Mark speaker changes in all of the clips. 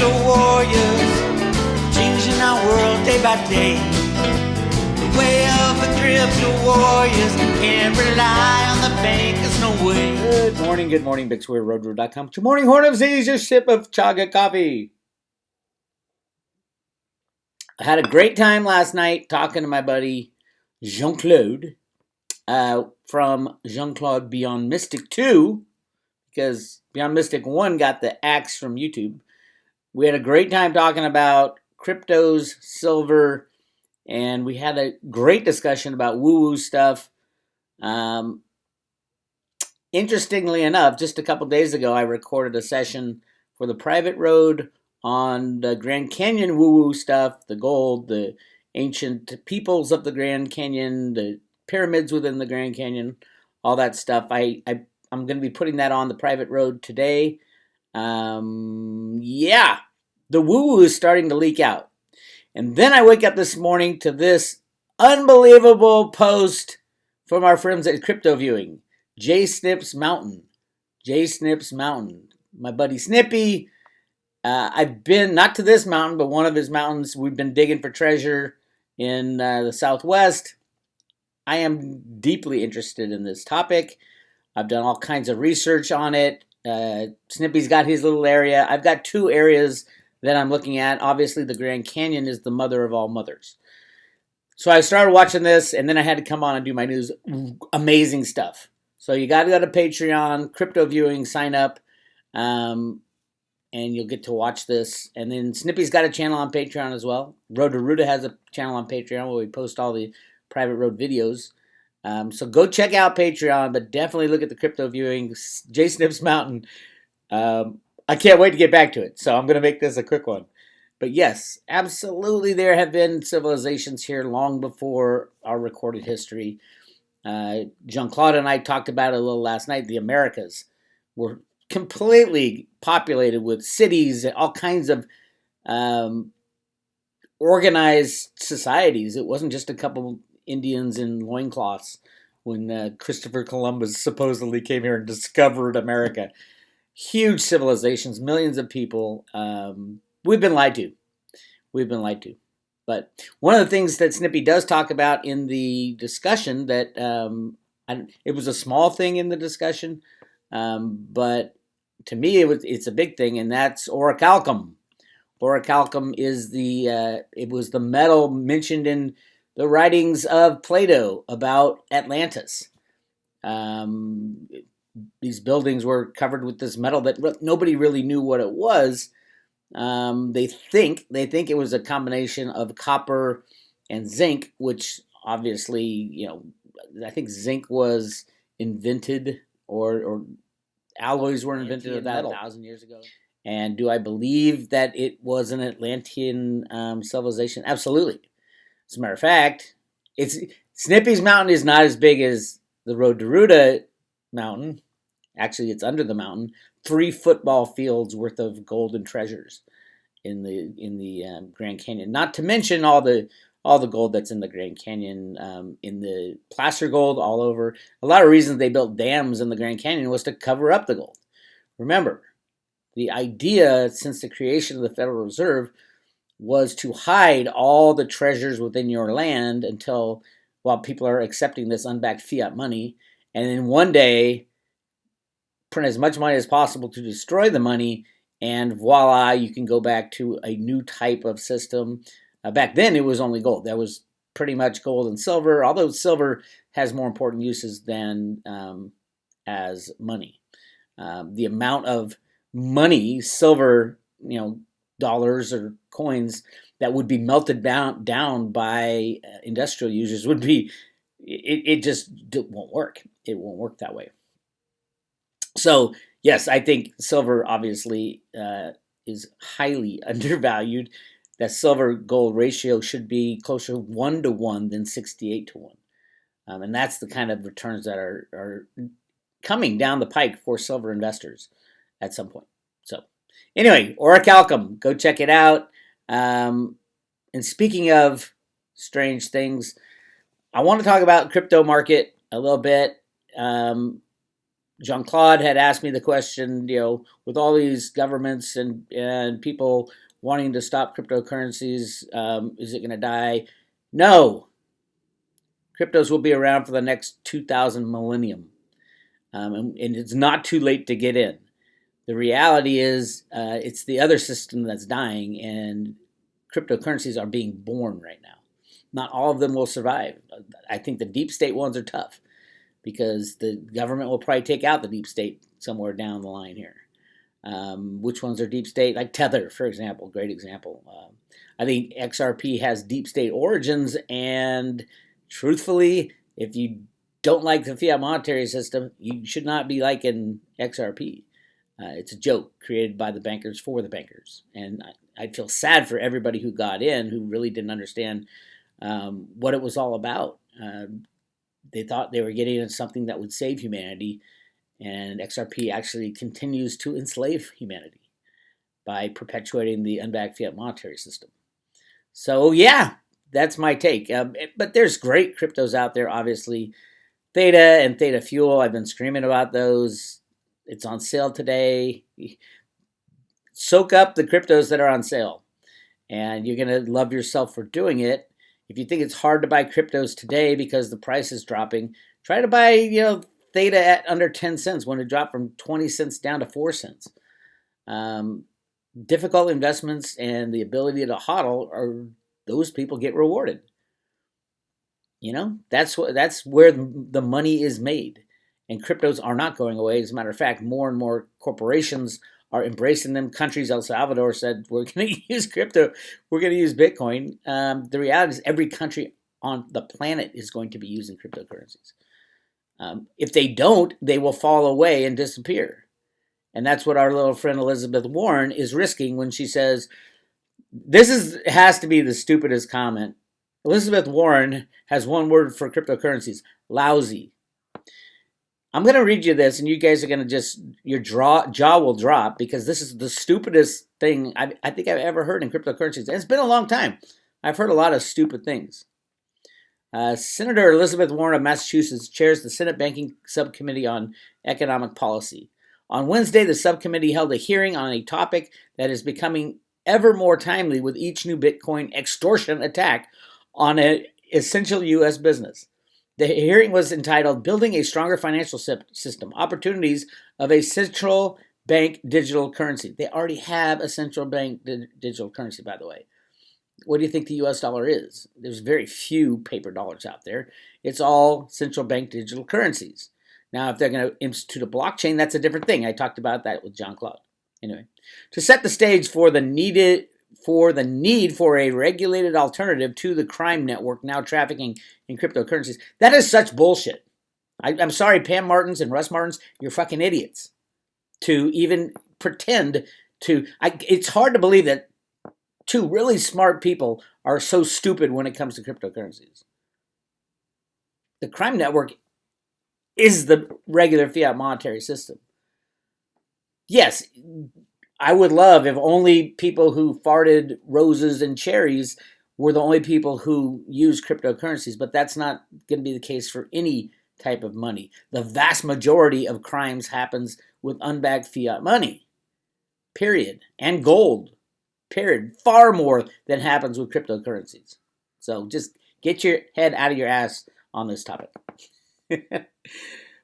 Speaker 1: crypto warriors, changing our world day by day. The way of the crypto warriors, can't rely on the bankers, no way.
Speaker 2: Good morning, Bix Weir, roadroad.com. Good morning, Horn of Cities, your sip of chaga coffee. I had a great time last night talking to my buddy Jean-Claude from Jean-Claude Beyond Mystic 2, because Beyond Mystic 1 got the axe from YouTube. We had a great time talking about cryptos, silver, and we had a great discussion about woo-woo stuff. Interestingly enough, just a couple days ago, I recorded a session for the private road on the Grand Canyon woo-woo stuff, the gold, the ancient peoples of the Grand Canyon, the pyramids within the Grand Canyon, all that stuff. I'm going to be putting that on the private road today. The woo-woo is starting to leak out. And then I wake up this morning to this unbelievable post from our friends at Crypto Viewing. J Snip's Mountain. My buddy Snippy. I've been, not to this mountain, but one of his mountains. We've been digging for treasure in the Southwest. I am deeply interested in this topic. I've done all kinds of research on it. Snippy's got his little area. I've got two areas that I'm looking at. Obviously, the Grand Canyon is the mother of all mothers. So I started watching this, and then I had to come on and do my news. Amazing stuff. So you got to go to Patreon, Crypto Viewing, sign up, and you'll get to watch this. And then Snippy's got a channel on Patreon as well. Road to Ruta has a channel on Patreon where we post all the private road videos. So go check out Patreon, but definitely look at the Crypto Viewing, J Snip's Mountain. I can't wait to get back to it, so I'm going to make this a quick one. But yes, absolutely there have been civilizations here long before our recorded history. Jean-Claude and I talked about it a little last night. The Americas were completely populated with cities and all kinds of organized societies. It wasn't just a couple Indians in loincloths when Christopher Columbus supposedly came here and discovered America. Huge civilizations, millions of people. We've been lied to. But one of the things that Snippy does talk about in the discussion that it was a small thing in the discussion, but to me it's a big thing, and that's orichalcum. Orichalcum is it was the metal mentioned in the writings of Plato about Atlantis. These buildings were covered with this metal that nobody really knew what it was. They think it was a combination of copper and zinc, which obviously, I think zinc was invented or alloys were invented about 1,000 years ago. And do I believe that it was an Atlantean civilization? Absolutely. As a matter of fact, Snippy's Mountain is not as big as the Road to Ruta mountain. Actually, it's under the mountain. 3 football fields worth of gold and treasures in the Grand Canyon. Not to mention all the gold that's in the Grand Canyon, in the placer gold all over. A lot of reasons they built dams in the Grand Canyon was to cover up the gold. Remember, the idea since the creation of the Federal Reserve was to hide all the treasures within your land while people are accepting this unbacked fiat money, and then one day print as much money as possible to destroy the money, and voila, you can go back to a new type of system. Back then, it was only gold. That was pretty much gold and silver, although silver has more important uses than as money. The amount of money, silver, dollars or coins that would be melted down by industrial users would be, it just won't work. It won't work that way. So, yes, I think silver obviously is highly undervalued. That silver-gold ratio should be closer 1-to-1 than 68-to-1. And that's the kind of returns that are coming down the pike for silver investors at some point. So, anyway, orichalcum, go check it out. And speaking of strange things, I want to talk about crypto market a little bit. Jean-Claude had asked me the question, with all these governments and people wanting to stop cryptocurrencies, is it going to die? No. Cryptos will be around for the next 2000 millennium. And it's not too late to get in. The reality is it's the other system that's dying, and cryptocurrencies are being born right now. Not all of them will survive. I think the deep state ones are tough because the government will probably take out the deep state somewhere down the line here. Which ones are deep state? Like Tether, for example, great example. I think XRP has deep state origins, and truthfully, if you don't like the fiat monetary system, you should not be liking XRP. It's a joke created by the bankers for the bankers. And I feel sad for everybody who got in who really didn't understand what it was all about. They thought they were getting into something that would save humanity, and XRP actually continues to enslave humanity by perpetuating the unbacked fiat monetary system. So yeah, that's my take. But there's great cryptos out there, obviously. Theta and Theta Fuel, I've been screaming about those. It's on sale today. Soak up the cryptos that are on sale, and you're going to love yourself for doing it. If you think it's hard to buy cryptos today because the price is dropping, try to buy, Theta at under 10 cents when it dropped from 20 cents down to 4 cents. Difficult investments and the ability to hodl, are those people get rewarded. That's where the money is made. And cryptos are not going away. As a matter of fact, more and more corporations are embracing them. Countries, El Salvador said, we're going to use crypto. We're going to use Bitcoin. The reality is every country on the planet is going to be using cryptocurrencies. If they don't, they will fall away and disappear. And that's what our little friend Elizabeth Warren is risking when she says, has to be the stupidest comment. Elizabeth Warren has one word for cryptocurrencies: lousy. I'm going to read you this, and you guys are going to your jaw will drop, because this is the stupidest thing I think I've ever heard in cryptocurrencies. And it's been a long time. I've heard a lot of stupid things. Senator Elizabeth Warren of Massachusetts chairs the Senate Banking Subcommittee on Economic Policy. On Wednesday, the subcommittee held a hearing on a topic that is becoming ever more timely with each new Bitcoin extortion attack on an essential U.S. business. The hearing was entitled "Building a Stronger Financial System: Opportunities of a Central Bank Digital Currency." They already have a central bank digital currency, by the way. What do you think the U.S. dollar is? There's very few paper dollars out there. It's all central bank digital currencies. Now, if they're going to institute a blockchain, that's a different thing. I talked about that with Jean-Claude. Anyway, to set the stage for the need for a regulated alternative to the crime network now trafficking in cryptocurrencies. That is such bullshit. I'm sorry, Pam Martins and Russ Martins, you're fucking idiots to even pretend to. It's hard to believe that two really smart people are so stupid when it comes to cryptocurrencies. The crime network is the regular fiat monetary system. Yes, I would love if only people who farted roses and cherries were the only people who use cryptocurrencies, but that's not going to be the case for any type of money. The vast majority of crimes happens with unbacked fiat money, period, and gold, period, far more than happens with cryptocurrencies. So just get your head out of your ass on this topic.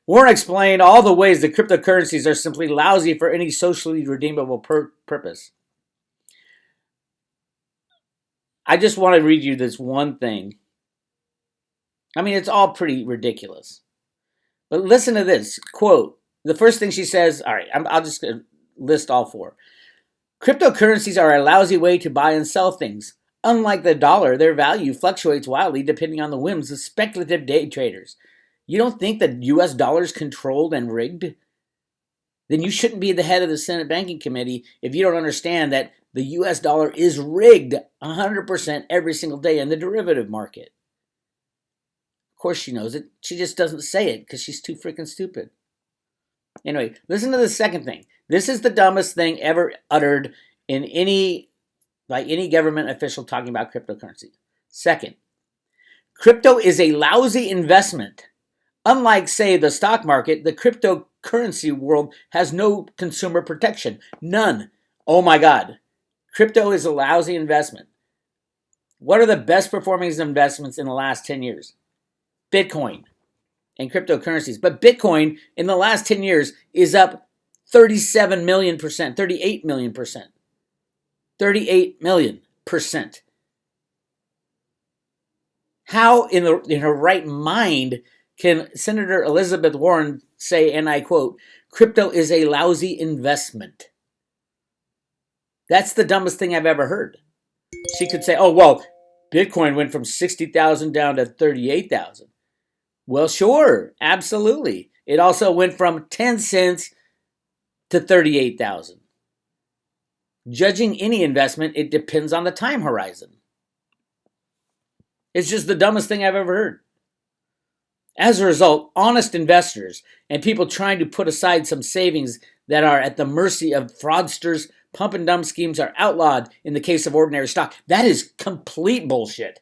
Speaker 2: Warren explained all the ways that cryptocurrencies are simply lousy for any socially redeemable purpose. I just want to read you this one thing. I mean, it's all pretty ridiculous. But listen to this quote. The first thing she says, all right, I'll just list all four. Cryptocurrencies are a lousy way to buy and sell things. Unlike the dollar, their value fluctuates wildly depending on the whims of speculative day traders. You don't think that U.S. dollar is controlled and rigged? Then you shouldn't be the head of the Senate Banking Committee if you don't understand that the U.S. dollar is rigged 100% every single day in the derivative market. Of course she knows it. She just doesn't say it because she's too freaking stupid. Anyway, listen to the second thing. This is the dumbest thing ever uttered by any government official talking about cryptocurrency. Second, crypto is a lousy investment. Unlike, say, the stock market, the crypto cryptocurrency world has no consumer protection. None. Oh my God. Crypto is a lousy investment. What are the best performing investments in the last 10 years? Bitcoin and cryptocurrencies. But Bitcoin in the last 10 years is up 37 million percent, 38 million percent. 38 million percent. How in her right mind can Senator Elizabeth Warren say, and I quote, crypto is a lousy investment? That's the dumbest thing I've ever heard. She could say, oh, well, Bitcoin went from 60,000 down to 38,000. Well, sure, absolutely. It also went from 10 cents to 38,000. Judging any investment, it depends on the time horizon. It's just the dumbest thing I've ever heard. As a result, honest investors and people trying to put aside some savings that are at the mercy of fraudsters, pump and dump schemes are outlawed in the case of ordinary stock. That is complete bullshit.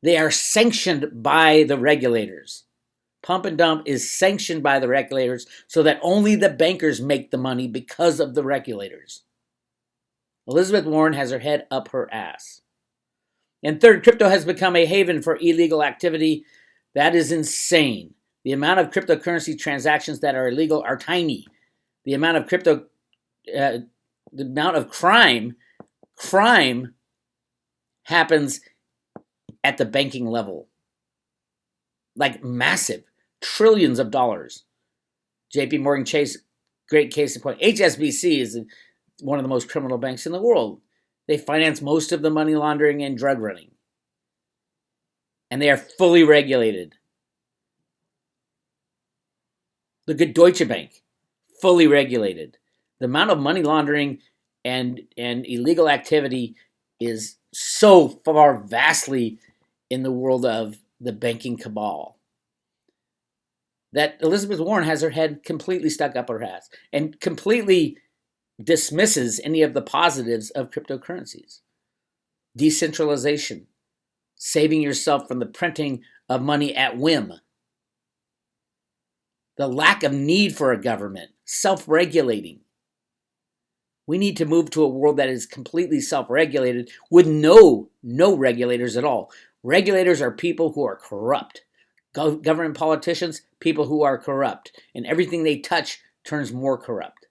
Speaker 2: They are sanctioned by the regulators. Pump and dump is sanctioned by the regulators so that only the bankers make the money because of the regulators. Elizabeth Warren has her head up her ass. And third, crypto has become a haven for illegal activity. That is insane. The amount of cryptocurrency transactions that are illegal are tiny. The amount of crime happens at the banking level. Like massive, trillions of dollars. JP Morgan Chase, great case in point. HSBC is one of the most criminal banks in the world. They finance most of the money laundering and drug running. And they are fully regulated. Look at Deutsche Bank, fully regulated. The amount of money laundering and illegal activity is so far vastly in the world of the banking cabal that Elizabeth Warren has her head completely stuck up her ass and completely dismisses any of the positives of cryptocurrencies. Decentralization, saving yourself from the printing of money at whim, the lack of need for a government, self-regulating. We need to move to a world that is completely self-regulated with no regulators at all. Regulators are people who are corrupt. Government politicians, people who are corrupt. And everything they touch turns more corrupt.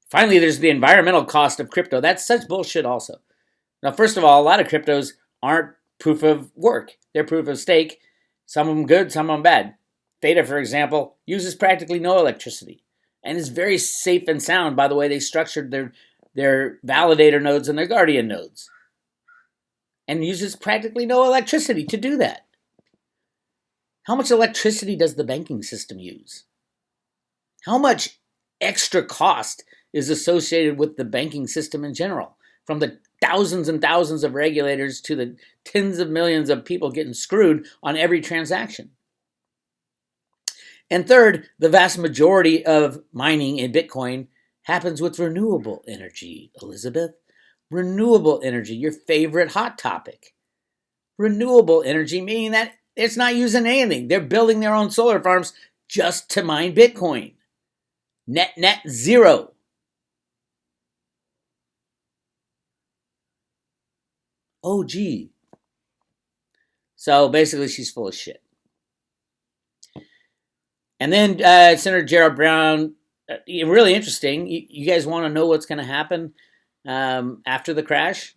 Speaker 2: Finally, there's the environmental cost of crypto. That's such bullshit also. Now, first of all, a lot of cryptos aren't proof of work. They're proof of stake. Some of them good, some of them bad. Theta, for example, uses practically no electricity and is very safe and sound by the way they structured their validator nodes and their guardian nodes, and uses practically no electricity to do that. How much electricity does the banking system use? How much extra cost is associated with the banking system in general? From the thousands and thousands of regulators to the tens of millions of people getting screwed on every transaction. And third, the vast majority of mining in Bitcoin happens with renewable energy, Elizabeth. Renewable energy, your favorite hot topic. Renewable energy meaning that it's not using anything. They're building their own solar farms just to mine Bitcoin. Net zero. Oh, gee. So basically, she's full of shit. And then Senator Gerald Brown, really interesting. You guys want to know what's going to happen after the crash?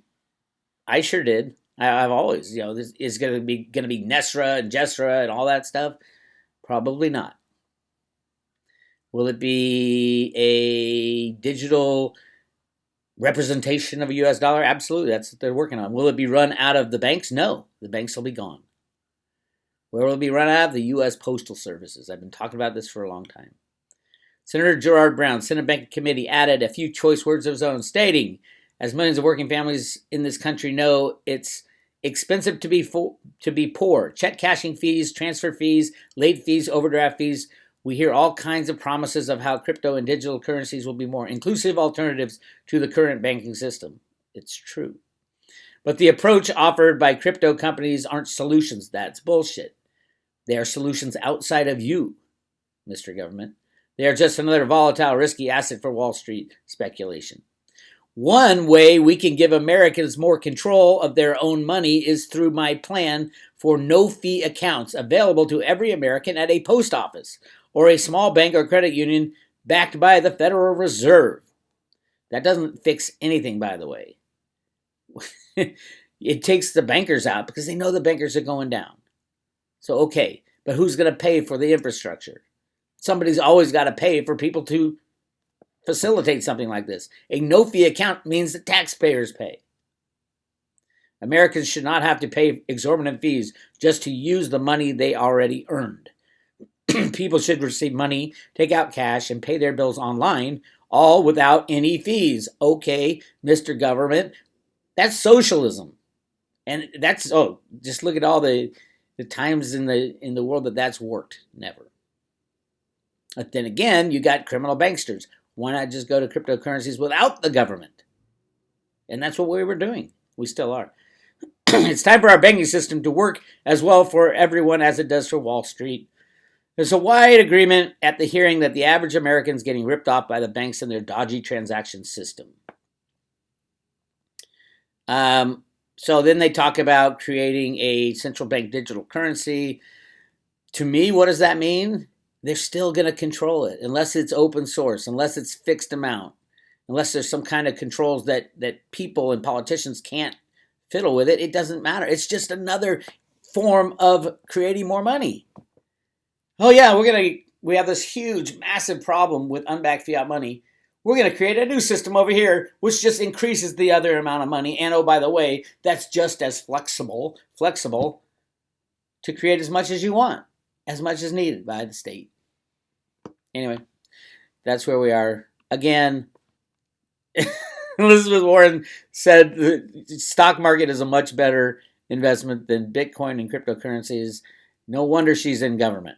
Speaker 2: I sure did. I've always, this is going to be Nesra and Jesra and all that stuff. Probably not. Will it be a digital representation of a U.S. dollar? Absolutely. That's what they're working on. Will it be run out of the banks? No. The banks will be gone. Where will it be run out of? The U.S. Postal Services. I've been talking about this for a long time. Senator Gerard Brown, Senate Banking Committee, added a few choice words of his own, stating, as millions of working families in this country know, it's expensive to be poor. Check cashing fees, transfer fees, late fees, overdraft fees. We hear all kinds of promises of how crypto and digital currencies will be more inclusive alternatives to the current banking system. It's true. But the approach offered by crypto companies aren't solutions. That's bullshit. They are solutions outside of you, Mr. Government. They are just another volatile, risky asset for Wall Street speculation. One way we can give Americans more control of their own money is through my plan for no-fee accounts available to every American at a post office or a small bank or credit union backed by the Federal Reserve. That doesn't fix anything, by the way. It takes the bankers out because they know the bankers are going down. So, okay, but who's going to pay for the infrastructure? Somebody's always got to pay for people to facilitate something like this. A no-fee account means that taxpayers pay. Americans should not have to pay exorbitant fees just to use the money they already earned. People should receive money, take out cash, and pay their bills online, all without any fees. Okay, Mr. Government, that's socialism. And that's, just look at all the times in the world that's worked. Never. But then again, you got criminal banksters. Why not just go to cryptocurrencies without the government? And that's what we were doing. We still are. It's time for our banking system to work as well for everyone as it does for Wall Street. There's a wide agreement at the hearing that the average American is getting ripped off by the banks and their dodgy transaction system. So then they talk about creating a central bank digital currency. To me, what does that mean? They're still going to control it unless it's open source, unless it's fixed amount, unless there's some kind of controls that people and politicians can't fiddle with it. It doesn't matter. It's just another form of creating more money. Oh yeah, we have this huge, massive problem with unbacked fiat money. We're going to create a new system over here, which just increases the other amount of money. And oh, by the way, that's just as flexible to create as much as you want, as much as needed by the state. Anyway, that's where we are. Again, Elizabeth Warren said the stock market is a much better investment than Bitcoin and cryptocurrencies. No wonder she's in government.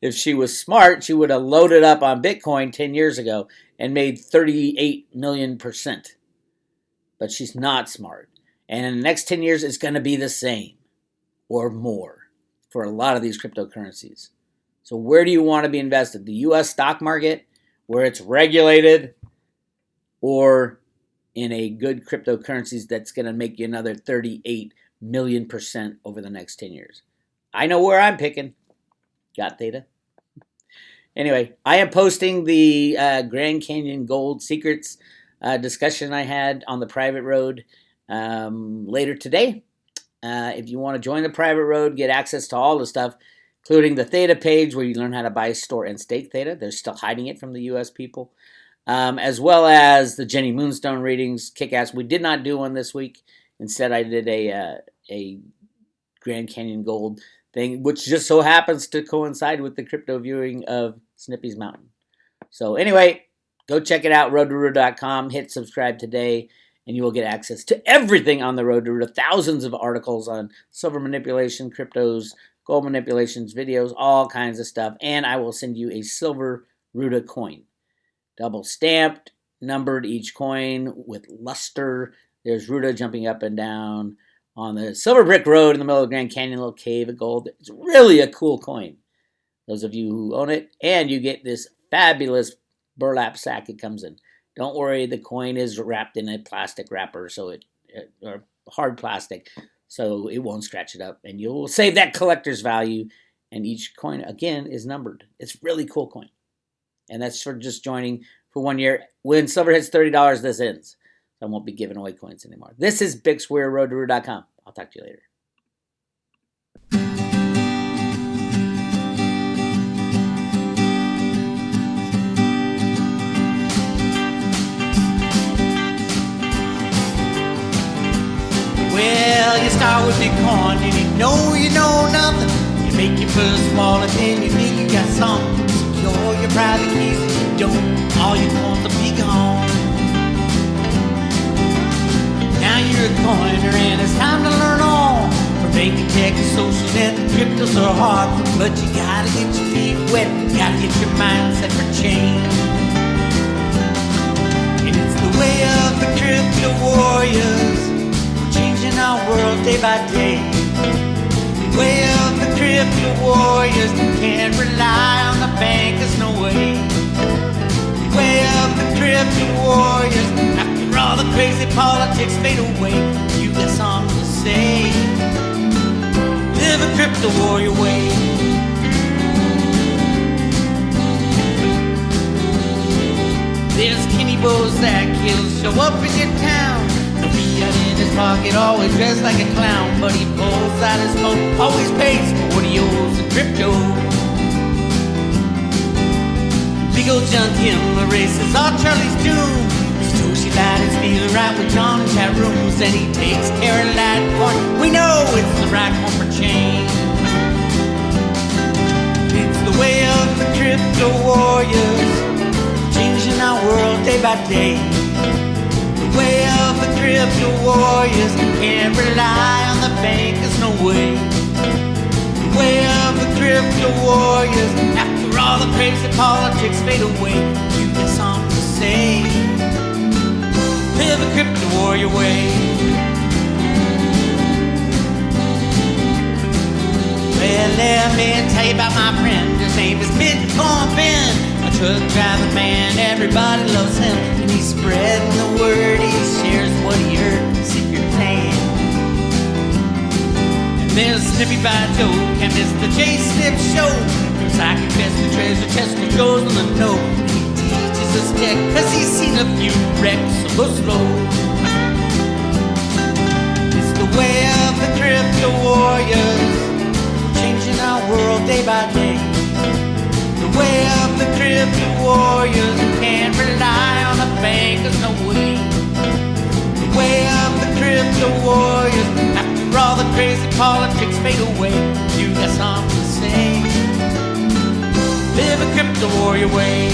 Speaker 2: If she was smart, she would have loaded up on Bitcoin 10 years ago and made 38 million%. But she's not smart. And in the next 10 years, it's going to be the same or more for a lot of these cryptocurrencies. So where do you want to be invested? The U.S. stock market, where it's regulated, or in a good cryptocurrencies that's going to make you another 38 million% over the next 10 years? I know where I'm picking. Got theta? Anyway, I am posting the Grand Canyon Gold Secrets discussion I had on the private road later today. If you want to join the private road, get access to all the stuff, including the theta page where you learn how to buy, store, and stake theta. They're still hiding it from the U.S. people. As well as the Jenny Moonstone readings, kick-ass. We did not do one this week. Instead, I did a Grand Canyon Gold thing, which just so happens to coincide with the crypto viewing of Snippy's Mountain. So anyway, go check it out, roadtoruta.com. Hit subscribe today, and you will get access to everything on the Road to Ruta. Thousands of articles on silver manipulation, cryptos, gold manipulations, videos, all kinds of stuff. And I will send you a silver Ruta coin. Double stamped, numbered each coin with luster. There's Ruta jumping up and down on the Silver Brick Road in the middle of the Grand Canyon, little cave of gold. It's really a cool coin, those of you who own it. And you get this fabulous burlap sack it comes in. Don't worry, the coin is wrapped in a plastic wrapper, or hard plastic, so it won't scratch it up. And you'll save that collector's value. And each coin, again, is numbered. It's a really cool coin. And that's for just joining for 1 year. When silver hits $30, this ends. So I won't be giving away coins anymore. This is Bix Weir, roadtoruta.com. I'll talk to you later.
Speaker 1: Well, you start with Bitcoin and you know nothing. You make your first wallet and you think you got something. Secure your private keys and you don't. All your coins will be gone. Now you're a coiner and it's time to learn on. For banking, tech, and social net, the cryptos are hard. But you gotta get your feet wet, gotta get your mindset for change. And it's the way of the crypto warriors, changing our world day by day. Way of the crypto warriors, can't rely on the bankers, no way. Way of the crypto warriors, after all the crazy politics fade away, you got something to say. Live a crypto warrior way. There's Kenny Bowes that kills, show up in your town. The fiat in his pocket, always dressed like a clown, but he pulls out his phone, always pays for what he owes in crypto. Big old John Kim erases all Charlie's doom. Satoshi light is feeling right with John in chat rooms, and he takes care of Litecoin. We know it's the right one for change. It's the way of the crypto warriors, changing our world day by day. The way of the crypto warriors, can't rely on the bankers, no way. The way of the crypto warriors, after all the crazy politics fade away, you got something to say. Live a crypto warrior way. Well, let me tell you about my friend. His name is Bitcoin Ben, a truck driving man. Everybody loves him, and he's spreading the word. He shares what he heard, secret plan. And there's Snippy by Joe, can't miss the J-Snip show. From psychic best to treasure chest, he goes on the know. He teaches us tech, cause he's seen a few wrecks of the slow. It's the way of the crypto warriors, changing our world day by day. The way of the crypto warriors, can't rely on the bankers, no way. The way of the crypto warriors, after all the crazy politics fade away, you got something to say. Live a crypto warrior way.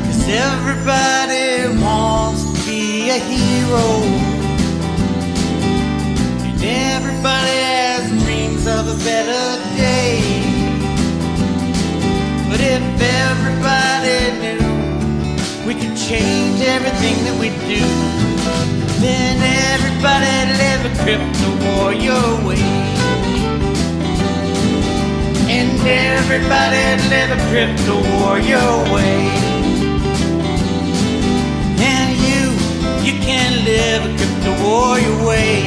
Speaker 1: Cause everybody wants to be a hero, everybody has dreams of a better day. But if everybody knew we could change everything that we do, then everybody live a crypto warrior way. And everybody live a crypto warrior way. And you can live a crypto warrior way.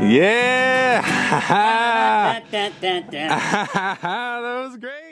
Speaker 3: Yeah! That was great.